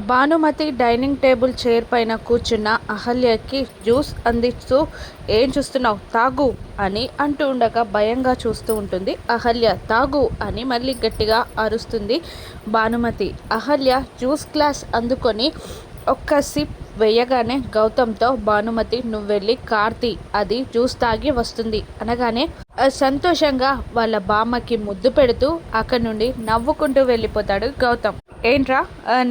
Bhanumathi dining table chair పైన కూర్చున్న అహల్యకి juice అందిస్తూ ఏం చూస్తున్నావు తాగు అని అంటూ ఉండగా భయంగా చూస్తూ ఉంటుంది అహల్య. తాగు అని మళ్ళీ గట్టిగా అరుస్తుంది భానుమతి. అహల్య జ్యూస్ గ్లాస్ అందుకొని ఒక్క సిప్ వేయగానే గౌతమ్తో భానుమతి నువ్వెళ్ళి కార్తీ అది జ్యూస్ తాగి వస్తుంది అనగానే సంతోషంగా వాళ్ళ బామ్మకి ముద్దు పెడుతూ అక్కడి నుండి నవ్వుకుంటూ వెళ్ళిపోతాడు గౌతమ్. ఏంట్రా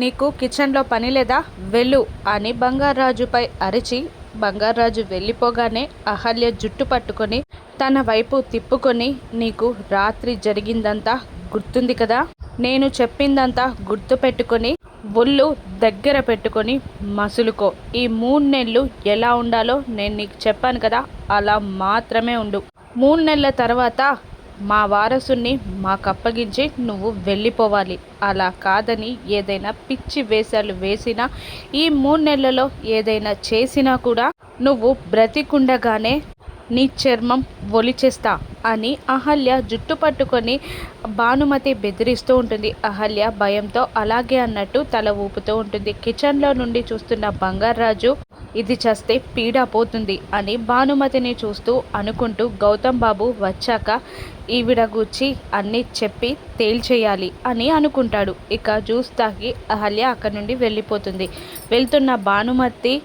నీకు కిచెన్లో పని లేదా వెళ్ళు అని బంగారాజుపై అరిచి బంగారాజు వెళ్ళిపోగానే అహల్య జుట్టు పట్టుకొని తన వైపు తిప్పుకొని నీకు రాత్రి జరిగిందంతా గుర్తుంది కదా, నేను చెప్పిందంతా గుర్తు పెట్టుకొని ఒళ్ళు దగ్గర పెట్టుకొని మసులుకో. ఈ 3 నెలలు ఎలా ఉండాలో నేను నీకు చెప్పాను కదా, అలా మాత్రమే ఉండు. 3 నెలల తర్వాత మా వారసుని మాకప్పగించి నువ్వు వెళ్ళిపోవాలి. అలా కాదని ఏదైనా పిచ్చి వేషాలు వేసినా ఈ 3 నెలలలో ఏదైనా చేసినా కూడా నువ్వు బ్రతికుండగానే నీ చర్మం ఒలిచేస్తా అని అహల్య జుట్టు పట్టుకొని భానుమతి బెదిరిస్తూ ఉంటుంది. అహల్య భయంతో అలాగే అన్నట్టు తల ఊపుతూ ఉంటుంది. కిచెన్లో నుండి చూస్తున్న బంగారాజు ఇది చేస్తే పీడ పోతుంది అని భానుమతిని చూస్తూ అనుకుంటూ గౌతమ్ బాబు వచ్చాక ఈవిడ గూర్చి అన్నీ చెప్పి తేల్చేయాలి అని అనుకుంటాడు. ఇక జ్యూస్ తాగి అహల్య అక్కడి నుండి వెళ్ళిపోతుంది. వెళ్తున్న భానుమతి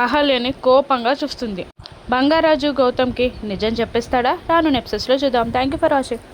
అహల్యని కోపంగా చూస్తుంది. బంగారాజు గౌతమ్కి నిజం చెప్పేస్తాడా? రాను ఎపిసోడ్స్లో చూద్దాం. Thank you for watching.